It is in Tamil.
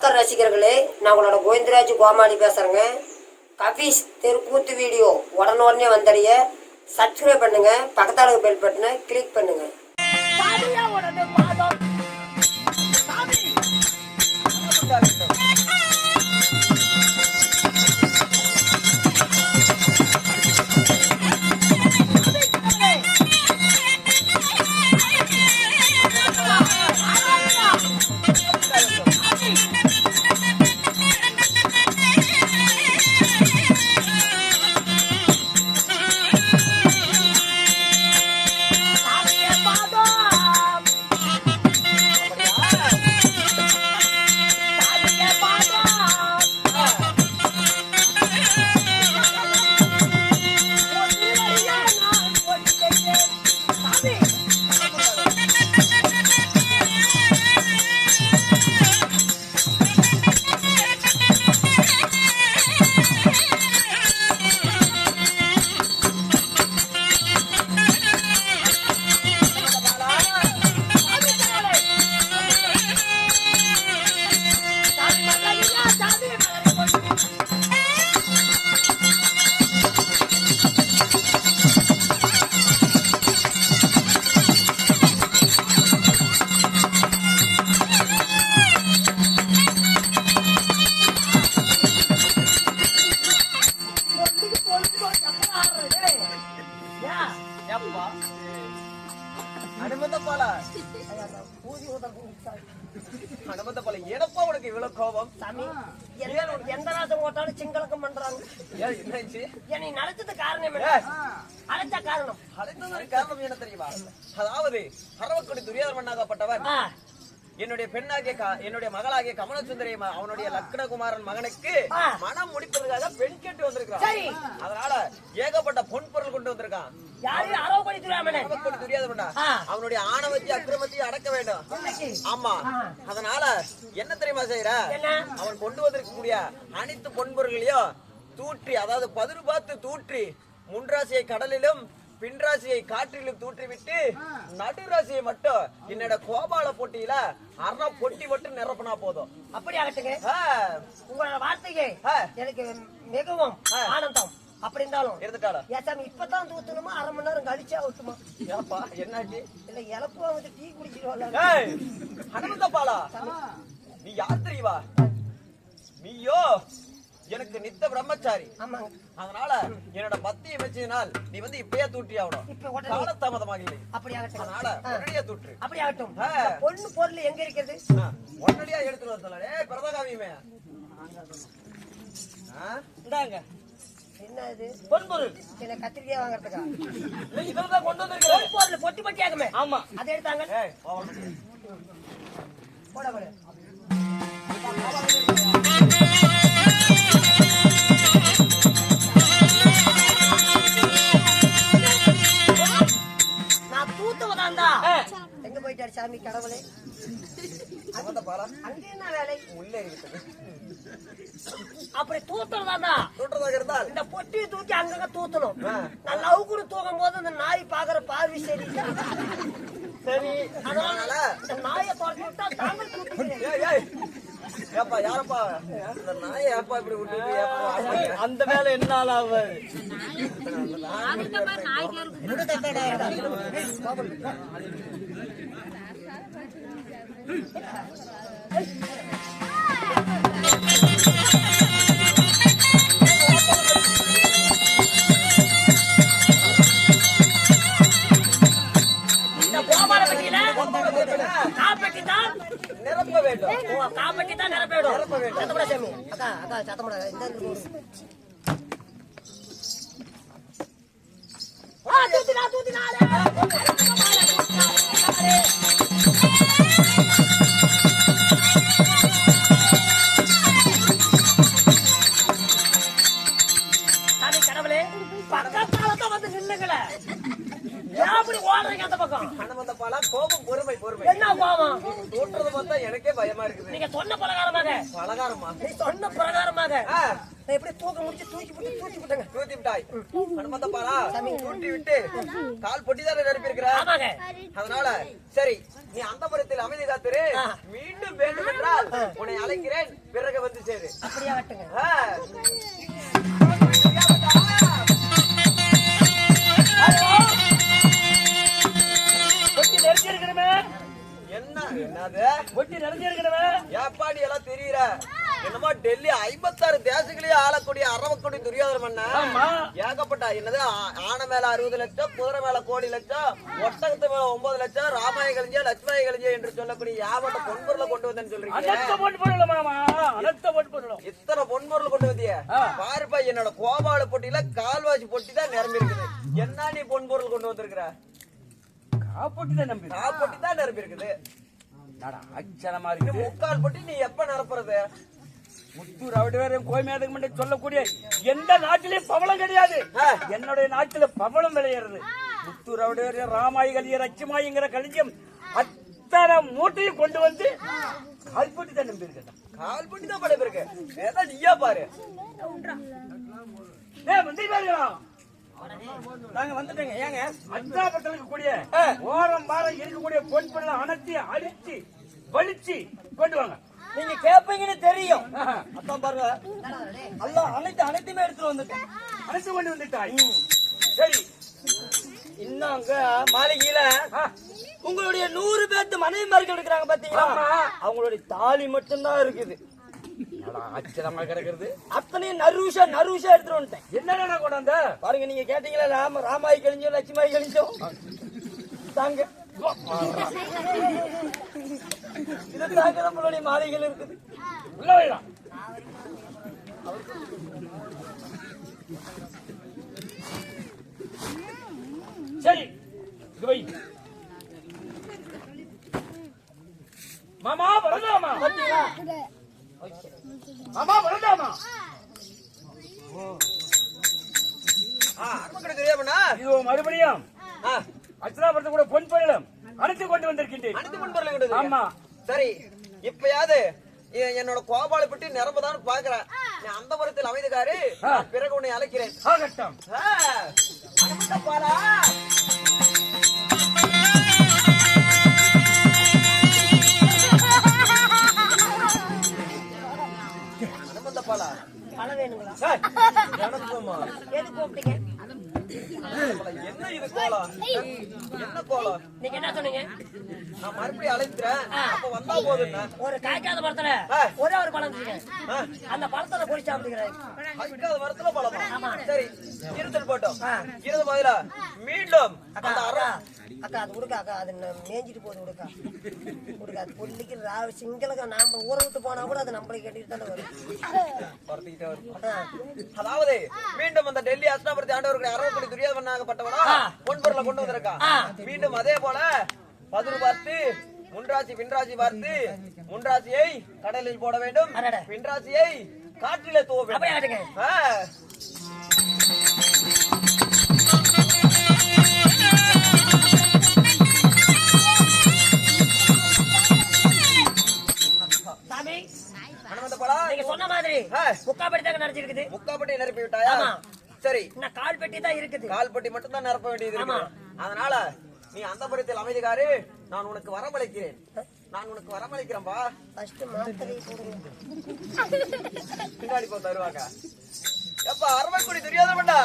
ரசிகர்களே, நான் உங்களோட கோவிந்தராஜ் கோமாளி பேசுறேங்க. கபீஸ் தெருக்கூத்து வீடியோ உடனே வந்தடைய சப்ஸ்கிரைப் பண்ணுங்க, பக்கத்தால பெல் பட்டனை கிளிக் பண்ணுங்க. எந்த ராசம் ஓட்டாலும் சிங்களக்கம் பண்றாங்க. நடத்தது காரணம் அழைச்ச காரணம் காரணம் என்ன தெரியுமா? அதாவது அரவக்குடி துரியாதவனாகப்பட்டவர் என்னுடைய பெண்ணாகிய என்னுடைய மகளாகிய கமலசுந்தரி அவனுடைய லக்னகுமாரன் மகனுக்கு மனம் முடிப்பதற்காக பெண் கேட்டு வந்திருக்கான். அதனால ஏகப்பட்ட பொன் பொருள் கொண்டு வந்திருக்கான். அவனுடைய ஆணவத்தை அக்கிரமத்தையும் அடக்க வேண்டும். ஆமா, அதனால என்ன தெரியுமா செய்யற? அவன் கொண்டு வந்திருக்கக்கூடிய அனைத்து பொன்பொருள்களையும் தூற்றி, அதாவது பதிரு பார்த்து தூற்றி, முன்ராசியை கடலிலும் பின்ராசியை காற்றிலும் தூற்றிவிட்டு நடுராசியை மட்டும் என்னோட கோபால போட்டியில அரை பொட்டி மட்டும் நிரப்பினா போதும். அப்படி ஆகட்டுங்க, உங்களோட வார்த்தைக்கு எனக்கு மிகவும் ஆனந்தம். அப்படி இருந்தாலும் இருந்துட்டாலும் இப்பதான் தூத்தணுமா, அரை மணி நேரம் கழிச்சா விட்டுமா? ஏப்பா என்னாச்சு? இல்ல இழப்பு வந்து டீ குடிச்சிருவாங்க. அனுமந்தப்பாளா, நீ யார் தெரியுவா? நீயோ எனக்கு நித்த பிரம்மச்சாரி. அதனால என்னோட பத்தியை வச்சதுனால் நீ வந்து இப்பயே தூட்டி ஆகணும். காலதாமதமாக இல்லை. அதனால உடனடியா தூட்டு. அப்படி ஆகட்டும். பொண்ணு பொருள் எங்க இருக்கிறது? உடனடியா எடுத்துட்டு வர சொல்ல. பிரதகாவியமே இந்தாங்க. என்ன இது? பொன்பொருள். என்ன கத்திரிக்காய் வாங்குறதுக்கா? இதெல்லாம் கொண்டு வந்திருக்கேன். பொருள் பொட்டி பொட்டி ஆகுமே. ஆமா, அதை எடுத்தாங்க. போட போட எங்க போயிட்டாரு சாமி கடவுளே? அங்க என்ன வேலை? அப்படி தூத்துறதா இருந்தால் இந்த பொட்டியை தூக்கி அங்கங்க தூத்தணும். நான் லவ் கூட தூக்கும் போது அந்த நாய் பாக்குற பார்வை சரி சரி. அதனால இந்த நாயை துரத்தி விட்டா தாமல் தூக்கிக்கிறேன். யாரப்பா இந்த நாயை ஏப்பா இப்படி விட்டு? அந்த வேலை என்னால நிரப்ப வேண்டும். காப்பட்டி தான் நிரப்ப வேண்டும். சத்தப்பட சாமி. அக்கா அக்கா சத்தப்பட. கடவுளே, பக்கத்தாலதான் வந்து நின்னுங்கள. அப்படி ஓடுறீங்க அந்த பக்கம்? கோபம் பொறுமை பொறுமை. என்ன கோபம்? தோற்றதை பார்த்தா எனக்கே பயமா இருக்குது. நீங்க சொன்ன பிரகாரமாக பலகாரமா? நீ சொன்ன பிரகாரமாக ஆ, நான் எப்படி தூக்க முடிச்சு தூக்கி விட்டேங்க. தூத்தி விட்டாய். அனுமந்த பாலா, தூட்டி விட்டு கால் பொட்டிதானே நிரப்பி இருக்கிற. ஆமாங்க. அதனால சரி, நீ அந்த புறத்தில் அமைதி காத்திரு. மீண்டும் வேண்டும் என்றால் உன்னை அழைக்கிறேன், பிறகு வந்து சேரு. அப்படியே ஆட்டுங்க. ஆ. பொட்டி நிறைஞ்சிருக்கணுமே. என்னது பொட்டி நிறைஞ்சிருக்கணுமே. ஏப்பாடி எல்லாம் தெரியுற என்னமோ டெல்லி 56 தேசங்களையே ஆளக்கூடிய அரவக்குடி துரியோதன மன்ன ஆமா. ஏகப்பட்ட என்னது ஆனை மேல 60 லட்சம், குதிரை மேல கோடி லட்சம், ஒட்டகத்து மேல 9 லட்சம், ராமாய கழிஞ்ச லட்சுமாய கழிஞ்ச என்று சொல்லக்கூடிய ஏகப்பட்ட பொன்பொருளை கொண்டு வந்தேன்னு சொல்றீங்க. அனத்த பொன்பொருள் மாமா, அனத்த பொன்பொருள். இத்தனை பொன்பொருள் கொண்டு வந்திய பாருப்பா, என்னோட கோபால பொட்டியில கால்வாசி பொட்டி தான் நிரம்பி இருக்குது. என்ன நீ பொன்பொருள் கொண்டு வந்திருக்கிற? காப்பொட்டி தான் நம்பி. பொட்டி தான் நிரம்பி இருக்குது. அச்சனமா இருக்கு. முக்கால் பொட்டி நீ எப்ப நிரப்புறது? முத்தூர் அவடிவேரையும் கோயமேதகம் என்று சொல்லக்கூடிய எந்த நாட்டிலையும் பவளம் கிடையாது. என்னுடைய நாட்டில பவளம் விளையிறது. முத்தூர் அவடிவேரையும் ராமாயி கலியர் அச்சுமாயிங்கிற களிஞ்சம் அத்தனை மூட்டையும் கொண்டு வந்து கால்பொட்டி தான் நம்பி இருக்கா. கால் பொட்டி தான் படைப்பு இருக்கு. ஏதா நீயா பாரு. நாங்க வந்துட்டோங்க. ஏங்க அச்சாபத்தில் இருக்கக்கூடிய ஓரம் வாரம் இருக்கக்கூடிய பொன் பொருளை அணைச்சி அடிச்சு வலிச்சு கொண்டு வாங்க. நீங்க கேப்பீங்கன்னு தெரியும். அதான் பாருங்க, அல்ல அனைத்துமே எடுத்துட்டு வந்துட்டேன். அணைச்சு கொண்டு வந்துட்டாய். சரி, இன்னும் அங்க மாளிகையில உங்களுடைய 100 பேர்த்து மனைவிமார்கள் இருக்கிறாங்க பாத்தீங்களா? அவங்களுடைய தாலி மட்டும்தான் இருக்குது. ஆச்சரியமா கிடக்குறது. அத்தனையும் நறுஷா எடுத்துட்டு வந்துட்டேன். என்னடா கொண்டாந்த பாருங்க, நீங்க கேட்டீங்களா ராமாயி கழிஞ்சோம் லட்சுமாயி கழிஞ்சோம் தாங்க. இது தாங்க நம்மளுடைய மாளிகைகள் இருக்குது. உள்ள வைடா. சரி, இது வை. மாமா வரலாமா? மாமா வரலாமா? அரவக்குடி துரியோதனா இது மறுபடியும் அச்சனாபுரத்து கூட பொன் பொருளும் அனைத்து கொண்டு வந்திருக்கின்றேன். அனைத்து பொன்பொருளை கொண்டு வந்திருக்க. ஆமா. சரி, இப்பயாவது என்னோட கோபாலை பற்றி நிரம்பதான் பாக்குறேன். நீ அந்த புறத்தில் அமைதிக்காரு, பிறகு உன்னை அழைக்கிறேன். ஆகட்டும். பாலா, அனுமந்த பாலா, பழம் வேணுங்களா? எனக்குமா? எதுக்கு கூப்பிட்டீங்க? என்ன இது கோலம்? என்ன கோலம்? நீங்க என்ன சொன்னீங்க? நான் மறுபடியும் அழைக்கிறேன், அப்ப வந்தா போதுன்னா. ஒரு காய்க்காத பழத்துல ஒரே ஒரு பழம் வச்சுருக்கேன். அந்த பழத்துல போய் சாப்பிட்டுக்கிறேன். அதுக்காக மரத்துல பழமா? சரி, இருத்தல் போட்டோம். இருந்த பதிலா மீண்டும் அக்கா அக்கா அது கொடுக்கா. அக்கா அது மேய்ஞ்சிட்டு போகுது. கொடுக்கா அது பொல்லிக்கு சிங்களக்கா நாம ஊரை விட்டு போனா கூட அது நம்மளை கேட்டுட்டு தானே வரும். அதாவது மீண்டும் அந்த டெல்லி அஸ்தாபுரத்தை ஆண்டவர்களுடைய அரவக்குடி துரியோதனாகப்பட்டவனா பொன்பொருளை கொண்டு வந்திருக்கா. மீண்டும் அதே போல பதிரு பார்த்து முன்ராசி பின்ராசி பார்த்து முன்ராசியை கடலில் போட வேண்டும், பின்ராசியை காற்றிலே தூவ வேண்டும். நீங்க சொன்ன மாதிரி முக்காப்பட்டி தான் நடத்திருக்குது. முக்காப்பட்டி நிரப்பி விட்டாயா? சரி, இன்னும் கால் பெட்டி தான் இருக்குது. கால் பட்டி மட்டும் தான் நிரப்ப வேண்டியது இருக்கு. அதனால நீ அந்த புறத்தில் அமைதிக்காரு, நான் உனக்கு வரமளிக்கிறேன். நான் உனக்கு வரமளிக்கிறேன்பா. ஃபர்ஸ்ட் மாத்திரை போடுங்க. பின்னாடி போ தருவாங்க. எப்ப அரவக்குடி துரியோதனா